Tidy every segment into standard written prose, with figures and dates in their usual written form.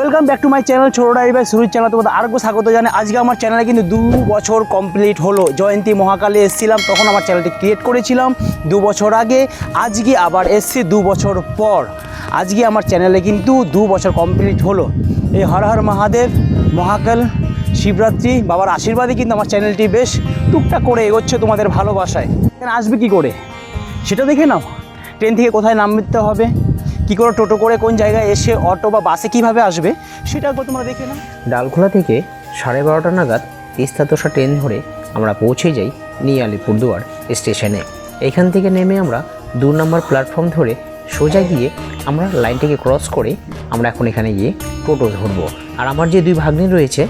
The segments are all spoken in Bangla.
Welcome back to my channel ছোট ডায়েরি বাই সুরজ চ্যানেল। তোমাদের আরেকবার স্বাগত জানাই। আজকে আমার চ্যানেলে কিন্তু 2 বছর কমপ্লিট হলো। জয়ন্তী মহাকালে এসেছিলাম, তখন আমার চ্যানেলটি ক্রিয়েট করেছিলাম 2 বছর আগে। আজকে আবার এসছি 2 বছর পর। আজকে আমার চ্যানেলে কিন্তু 2 বছর কমপ্লিট হলো। এই হর হর মহাদেব, মহাকাল, শিবরাত্রি, বাবার আশীর্বাদে কিন্তু আমার চ্যানেলটি বেশ টুকটাক করে এগোচ্ছে তোমাদের ভালোবাসায়। এখানে আসবে কী করে সেটা দেখে নাও। ট্রেন থেকে কোথায় নামতে হবে, কী করে টোটো করে কোন জায়গায় এসে অটো বা বাসে কীভাবে আসবে সেটা একবার তোমরা দেখে নাও। ডালখোলা থেকে 12:30 নাগাদ তিস্তাতোষা ট্রেন ধরে আমরা পৌঁছে যাই নিউ আলিপুরদুয়ার স্টেশনে। এখান থেকে নেমে আমরা 2 নম্বর প্ল্যাটফর্ম ধরে সোজা গিয়ে আমরা লাইনটিকে ক্রস করে আমরা এখন এখানে গিয়ে টোটো ধরবো। আর আমার যে 2 ভাগ্নি রয়েছে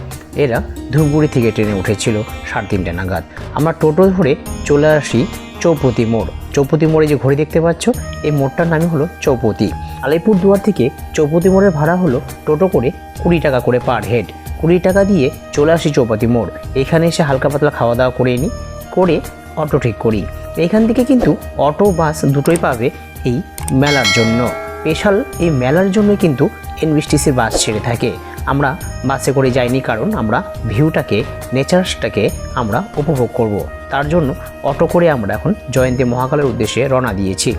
এরা ধূপগুড়ি থেকে ট্রেনে উঠেছিল 3:30 নাগাদ। আমরা টোটো ধরে চলে আসি চৌপতি মোড়। চৌপতি মোড়ে যে ঘড়ি দেখতে পাচ্ছ, এই মোড়টার নামই হলো চৌপতি। আলিপুরদুয়ার থেকে চৌপতি মোড়ের ভাড়া হলো টোটো করে 20 টাকা করে পার হেড। 20 টাকা দিয়ে চলে আসি চৌপতি মোড়। এখানে এসে হালকা পাতলা খাওয়া দাওয়া করে নিই, করে অটো ঠিক করি। এখান থেকে কিন্তু অটো বাস দুটোই পাবে এই মেলার জন্য। স্পেশাল এই মেলার জন্য কিন্তু এনবিএসটিসির বাস ছেড়ে থাকে। আমরা বাসে করে যাইনি, কারণ আমরা ভিউটাকে, নেচারসটাকে আমরা উপভোগ করব। তার জন্য অটো করে আমরা এখন জয়ন্তী মহাকালের উদ্দেশ্যে রওনা দিয়েছি।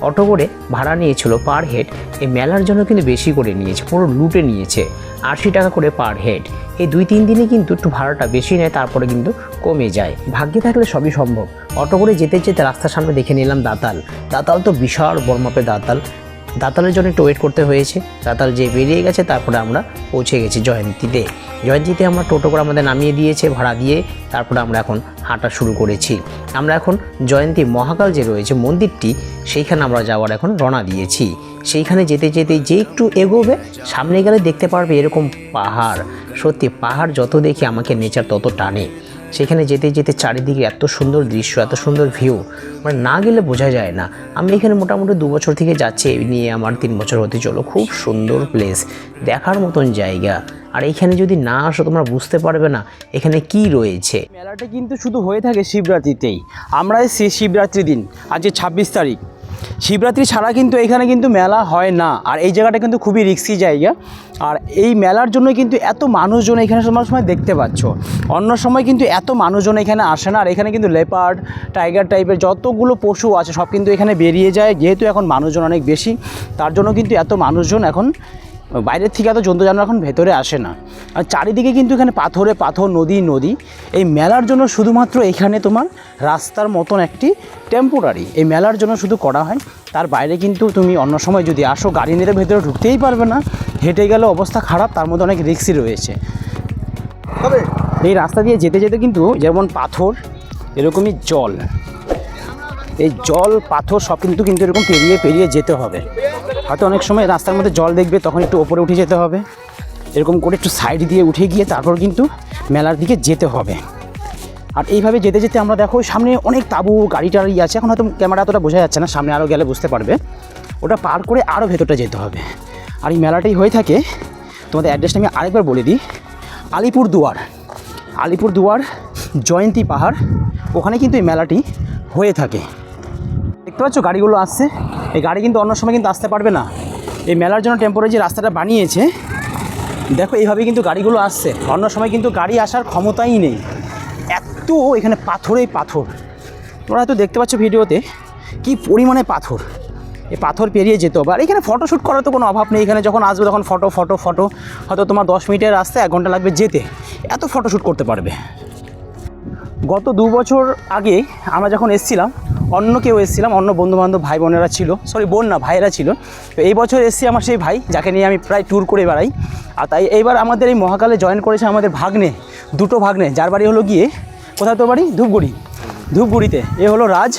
অটো করে ভাড়া নিয়েছিল পার হেড, এই মেলার জন্য কিন্তু বেশি করে নিয়েছে, পুরো লুটে নিয়েছে 80 টাকা করে পার হেড। এই 2-3 দিনে কিন্তু একটু ভাড়াটা বেশি নেয়, তারপরে কিন্তু কমে যায়। ভাগ্যে থাকলে সবই সম্ভব। অটো করে যেতে যেতে রাস্তার সামনে দেখে নিলাম দাতাল। দাতাল তো বিশাল বড় মাপের দাতাল। দাতালের জন্য একটু ওয়েট করতে হয়েছে। দাতাল যে বেরিয়ে গেছে, তারপরে আমরা পৌঁছে গেছি জয়ন্তীতে। জয়ন্তীতে আমরা টোটো করে আমাদের নামিয়ে দিয়েছে ভাড়া দিয়ে, তারপরে আমরা এখন হাঁটা শুরু করেছি। আমরা এখন জয়ন্তী মহাকাল যে রয়েছে মন্দিরটি, সেইখানে আমরা যাওয়ার এখন রওনা দিয়েছি। সেইখানে যেতে যেতে যে একটু এগোবে, সামনে গেলে দেখতে পারবে এরকম পাহাড়। সত্যি পাহাড় যত দেখি আমাকে নেচার তত টানে। সেখানে যেতে যেতে চারিদিকে এত সুন্দর দৃশ্য, এত সুন্দর ভিউ, মানে না গেলে বোঝা যায় না। আমি এখানে মোটামুটি 2 বছর থেকে যাচ্ছি, এই নিয়ে আমার 3 বছর হতে চলো। খুব সুন্দর প্লেস, দেখার মতন জায়গা। আর এইখানে যদি না আসো তোমরা বুঝতে পারবে না এখানে কি রয়েছে। মেলাটা কিন্তু শুধু হয়ে থাকে শিবরাত্রিতেই। আমরা এসেছি শিবরাত্রি দিন, আজকে 26 তারিখ। শিবরাত্রি ছাড়া কিন্তু এখানে কিন্তু মেলা হয় না। আর এই জায়গাটা কিন্তু খুবই রিস্কি জায়গা। আর এই মেলার জন্য কিন্তু এত মানুষজন এখানে সময় দেখতে পাচ্ছ। অন্য সময় কিন্তু এত মানুষজন এখানে আসে না। আর এখানে কিন্তু লেপার্ড, টাইগার টাইপের যতগুলো পশু আছে সব কিন্তু এখানে বেরিয়ে যায়। যেহেতু এখন মানুষজন অনেক বেশি, তার জন্য কিন্তু এত মানুষজন এখন বাইরের থেকে এত জন্তু জানোয়ার এখন ভেতরে আসে না। আর চারিদিকে কিন্তু এখানে পাথরে পাথর, নদী নদী। এই মেলার জন্য শুধুমাত্র এখানে তোমার রাস্তার মতন একটি টেম্পোরারি এই মেলার জন্য শুধু করা হয়। তার বাইরে কিন্তু তুমি অন্য সময় যদি আসো গাড়ি নিয়ে ভেতরে ঢুকতেই পারবে না। হেঁটে গেলে অবস্থা খারাপ, তার মধ্যে অনেক রিস্কই রয়েছে। এই রাস্তা দিয়ে যেতে যেতে কিন্তু যেমন পাথর, এরকমই জল। এই জল পাথর সব কিন্তু এরকম পেরিয়ে পেরিয়ে যেতে হবে। হয়তো অনেক সময় রাস্তার মধ্যে জল দেখবে, তখন একটু ওপরে উঠে যেতে হবে। এরকম করে একটু সাইড দিয়ে উঠে গিয়ে তারপর কিন্তু মেলার দিকে যেতে হবে। আর এইভাবে যেতে যেতে আমরা দেখো সামনে অনেক তাঁবু, গাড়ি টাড়ি আছে। এখন হয়তো ক্যামেরা অতটা বোঝা যাচ্ছে না, সামনে আরও গেলে বুঝতে পারবে। ওটা পার করে আরও ভেতরটা যেতে হবে। আর এই মেলাটাই হয়ে থাকে, তোমাদের অ্যাড্রেসটা আমি আরেকবার বলে দিই, আলিপুরদুয়ার। আলিপুরদুয়ার জয়ন্তী পাহাড়, ওখানে কিন্তু এই মেলাটি হয়ে থাকে। দেখতে পাচ্ছ গাড়িগুলো আসছে। এই গাড়ি কিন্তু অন্য সময় কিন্তু আসতে পারবে না। এই মেলার জন্য টেম্পোরারি যে রাস্তাটা বানিয়েছে, দেখো এইভাবে কিন্তু গাড়িগুলো আসছে। অন্য সময় কিন্তু গাড়ি আসার ক্ষমতাই নেই, এত এখানে পাথরেই পাথর। তোমরা হয়তো দেখতে পাচ্ছ ভিডিওতে কি পরিমাণে পাথর। এই পাথর পেরিয়ে যেতে হবে। আর এখানে ফটোশ্যুট করার তো কোনো অভাব নেই। এখানে যখন আসবে তখন ফটো ফটো ফটো, হয়তো তোমার 10 মিনিটের রাস্তা 1 ঘন্টা লাগবে যেতে, এত ফটোশ্যুট করতে পারবে। গত 2 বছর আগে আমরা যখন এসেছিলাম, অন্য কেউ এসেছিলাম, অন্য বন্ধুবান্ধব ভাই বোনেরা ছিল, সরি বোন না ভাইয়েরা ছিল। তো এই বছর এসেছি আমার সেই ভাই, যাকে নিয়ে আমি প্রায় ট্যুর করে বেড়াই। আর তাই এইবার আমাদের এই মহাকালে জয়েন করেছে আমাদের ভাগ্নে, 2টো ভাগ্নে, যার বাড়ি হলো গিয়ে, কোথায় তোর বাড়ি? ধূপগুড়ি। ধূপগুড়িতে এ হলো রাজ,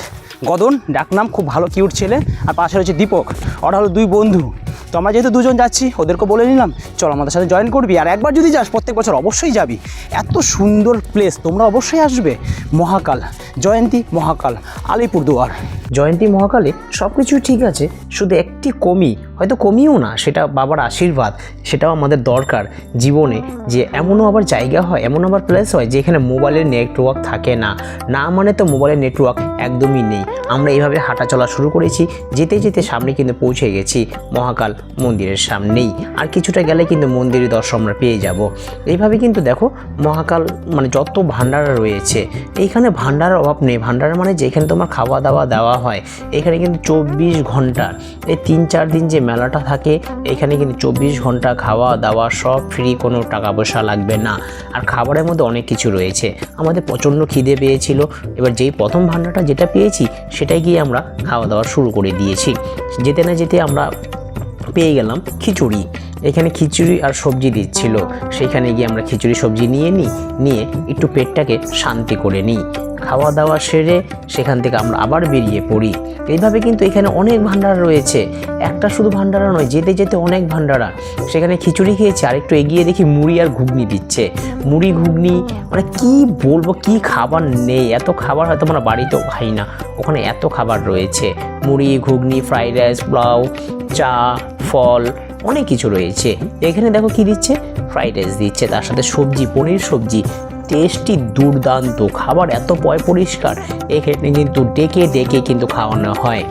গদন ডাকনাম, খুব ভালো কিউট ছেলে। আর পাশে রয়েছে দীপক, ওরা হলো 2 বন্ধু। তো আমরা যেহেতু 2জন যাচ্ছি, ওদেরকে বলে নিলাম চল আমাদের সাথে জয়েন করবি। আর একবার যদি যাস, প্রত্যেক বছর অবশ্যই যাবি। এত সুন্দর প্লেস, তোমরা অবশ্যই আসবে। মহাকাল, জয়ন্তী মহাকাল, আলিপুরদুয়ার। জয়ন্তী মহাকালে সব কিছু ঠিক আছে, শুধু একটি কমি, হয়তো কমিও না, সেটা বাবার আশীর্বাদ। সেটাও আমাদের দরকার জীবনে, যে এমনও আবার জায়গা হয়, এমন আবার প্লেস হয় যেখানে মোবাইলের নেটওয়ার্ক থাকে না। না মানে তো মোবাইলের নেটওয়ার্ক একদমই নেই। আমরা এইভাবে হাঁটা চলা শুরু করেছি, যেতে যেতে সামনে কিন্তু পৌঁছে গেছি মহাকাল মন্দিরের সামনেই, আর কিছুটা গেলে কিন্তু মন্দিরের দর্শন আমরা পেয়ে যাব। এইভাবে কিন্তু দেখো মহাকাল মানে যত ভান্ডারা রয়েছে, এইখানে ভান্ডারার অভাব নেই। ভান্ডারা মানে যেখানে তোমার খাওয়া দাওয়া দেওয়া হয়, এখানে কিন্তু 24 ঘন্টা, এই 3-4 দিন যে মেলাটা থাকে এখানে কিন্তু 24 ঘন্টা খাওয়া দাওয়া সব ফ্রি, কোনো টাকা পয়সা লাগবে না। আর খাবারের মধ্যে অনেক কিছু রয়েছে। আমাদের প্রচণ্ড খিদে পেয়েছিল, এবার যেই প্রথম ভান্ডারটা যেটা পেয়েছি সেটাই গিয়ে আমরা খাওয়া দাওয়া শুরু করে দিয়েছি। যেতে না যেতে আমরা পেয়ে গেলাম খিচুড়ি। এখানে খিচুড়ি আর সবজি দিচ্ছিল, সেখানে গিয়ে আমরা খিচুড়ি সবজি নিয়ে একটু পেটটাকে শান্তি করে নিই। খাওয়া দাওয়া সেরে সেখান থেকে আমরা আবার বেরিয়ে পড়ি। এইভাবে কিন্তু এখানে অনেক ভান্ডারা রয়েছে, একটা শুধু ভান্ডারা নয়, যেতে যেতে অনেক ভান্ডারা। সেখানে খিচুড়ি খেয়েছি, আর একটু এগিয়ে দেখি মুড়ি আর ঘুগনি দিচ্ছে। মুড়ি ঘুগনি মানে কি বলবো, কি খাবার নেই, এত খাবার হয়তো আমরা বাড়িতেও খাই না, ওখানে এত খাবার রয়েছে। মুড়ি ঘুগনি, ফ্রাইড রাইস, পোলাও, চা, ফল, অনেক কিছু রয়েছে। এখানে দেখো কি দিচ্ছে, ফ্রাইড রাইস দিচ্ছে, তার সাথে সবজি, পনির সবজি, টেস্টি, দুর্দান্ত খাবার, এত পরিষ্কার। এখানে কিন্তু ডেকে ডেকে কিন্তু খাওয়ানো হয়।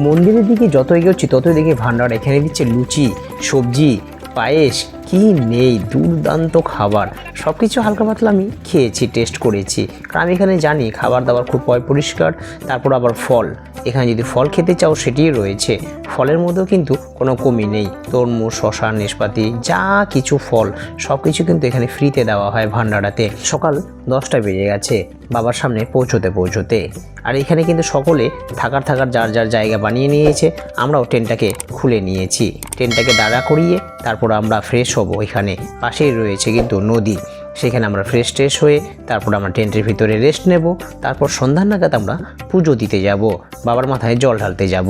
মন্দিরের দিকে যত এগোচ্ছি ততই দেখি ভান্ডার। এখানে দিচ্ছে লুচি, সবজি, পায়েস, কি নেই, দুর্দান্ত খাবার। সব কিছু হালকা পাতলা আমি খেয়েছি, টেস্ট করেছি, কারণ আমি এখানে জানি খাবার দাবার খুব পরিষ্কার। তারপর আবার ফল, এখানে যদি ফল খেতে চাও সেটিই রয়েছে। ফলের মধ্যেও কিন্তু কোনো কমি নেই, তরমুজ, শসা, নাশপাতি, যা কিছু ফল সব কিছু কিন্তু এখানে ফ্রিতে দেওয়া হয় ভান্ডারাতে। সকাল 10টা বেজে গেছে বাবার সামনে পৌঁছতে। আর এখানে কিন্তু সকলে থাকার যার যার জায়গা বানিয়ে নিয়েছে। আমরাও টেন্টটাকে খুলে নিয়েছি, টেন্টটাকে দাঁড়া করিয়ে তারপর আমরা ফ্রেশ হব। এখানে পাশেই রয়েছে কিন্তু নদী, সেখানে আমরা ফ্রেশ হয়ে তারপর আমরা টেন্টের ভিতরে রেস্ট নেব। তারপর সন্ধ্যা নাগাদ আমরা পুজো দিতে যাব, বাবার মাথায় জল ঢালতে যাব।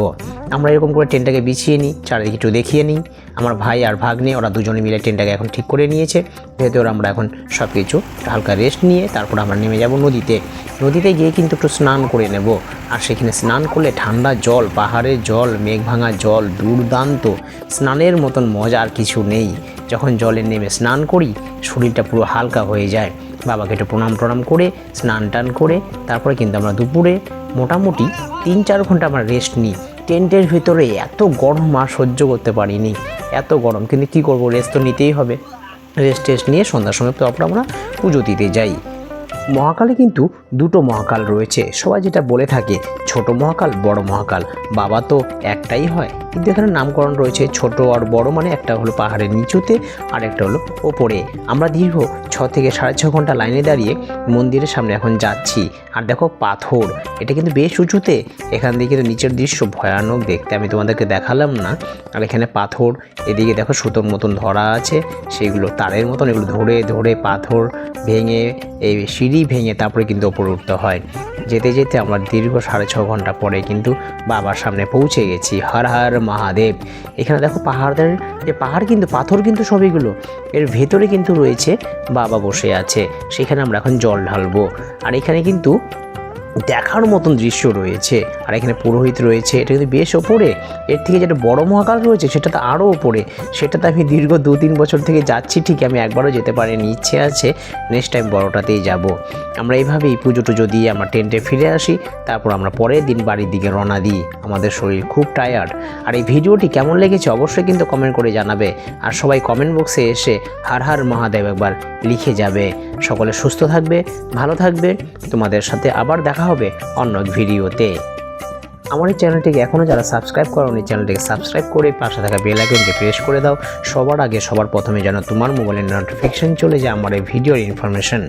আমরা এরকম করে টেন্টটাকে বিছিয়ে নিই, চারিদিকে একটু দেখিয়ে নিই। আমার ভাই আর ভাগ্নে ওরা দুজনে মিলে টেন্টটাকে এখন ঠিক করে নিয়েছে। ভেতরে আমরা এখন সব কিছু হালকা রেস্ট নিয়ে তারপর আমরা নেমে যাব নদীতে গিয়ে কিন্তু একটু স্নান করে নেব। আর সেখানে স্নান করলে ঠান্ডা জল, পাহাড়ের জল, মেঘ ভাঙা জল, দুর্দান্ত, স্নানের মতন মজা আর কিছু নেই। যখন জলে নেমে স্নান করি শরীরটা পুরো হালকা হয়ে যায়। বাবাকে একটু প্রণাম করে স্নান টান করে তারপরে কিন্তু আমরা দুপুরে মোটামুটি 3-4 ঘন্টা আমরা রেস্ট নিই। টেন্টের ভিতরে এত গরম আর সহ্য করতে পারিনি, এত গরম, কিন্তু কি করব, রেস্ট তো নিতেই হবে। রেস্ট নিয়ে সন্ধ্যার সময় তারপর আমরা পুজো দিতে যাই। মহাকালে কিন্তু দুটো মহাকাল রয়েছে, সবাই যেটা বলে থাকে ছোট মহাকাল, বড় মহাকাল। বাবা তো একটাই হয়, কিন্তু এখানে নামকরণ রয়েছে ছোট আর বড়, মানে একটা হলো পাহাড়ের নিচুতে আর একটা হলো ওপরে। আমরা দীর্ঘ 6 থেকে 6.5 ঘন্টা লাইনে দাঁড়িয়ে মন্দিরের সামনে এখন যাচ্ছি। আর দেখো পাথর, এটা কিন্তু বেশ উঁচুতে, এখান থেকে কিন্তু নিচের দৃশ্য ভয়ানক দেখতে, আমি তোমাদেরকে দেখালাম না। আর এখানে পাথর, এদিকে দেখো সুতোর মতন ধরা আছে, সেগুলো তারের মতন, এগুলো ধরে পাথর ভেঙে, এই সিঁড়ি ভেঙে তারপরে কিন্তু ওপরে উঠতে হয়। যেতে যেতে আমরা দীর্ঘ 6.5 ঘন্টা পরে কিন্তু বাবার সামনে পৌঁছে গেছি। হর হর মহাদেব। এখানে দেখো পাহাড়ের যে পাহাড় কিন্তু পাথর কিন্তু সবইগুলো, এর ভেতরে কিন্তু রয়েছে বাবা বসে আছে, সেখানে আমরা এখন জল ঢালবো। আর এখানে কিন্তু দেখার মতন দৃশ্য রয়েছে। আর এখানে পুরোহিত রয়েছে, এটা কিন্তু বেশ ওপরে। এর থেকে যেটা বড় মহাকাল রয়েছে সেটা তো আরও ওপরে, সেটাতে আমি দীর্ঘ 2-3 বছর থেকে যাচ্ছি ঠিকই, আমি একবারও যেতে পারিনি, ইচ্ছে আছে নেক্সট টাইম বড়টাতেই যাব। আমরা এইভাবেই পুজো টুজো দিয়ে আমরা টেন্টে ফিরে আসি, তারপর আমরা পরের দিন বাড়ির দিকে রওনা দিই। আমাদের শরীর খুব টায়ার্ড। আর এই ভিডিওটি কেমন লেগেছে অবশ্যই কিন্তু কমেন্ট করে জানাবে। আর সবাই কমেন্ট বক্সে এসে হর হর মহাদেব একবার লিখে যাবে। সকলে সুস্থ থাকবে, ভালো থাকবে, তোমাদের সাথে আবার দেখা হবে অন্য ভিডিওতে। আমার এই চ্যানেলটিকে এখনও যারা সাবস্ক্রাইব করোনি, চ্যানেলটিকে সাবস্ক্রাইব করে পাশে থাকা বেল আইকনটি প্রেস করে দাও, সবার আগে সবার প্রথমে যেন তোমার মোবাইলের নোটিফিকেশন চলে যায় আমার এই ভিডিওর ইনফরমেশন।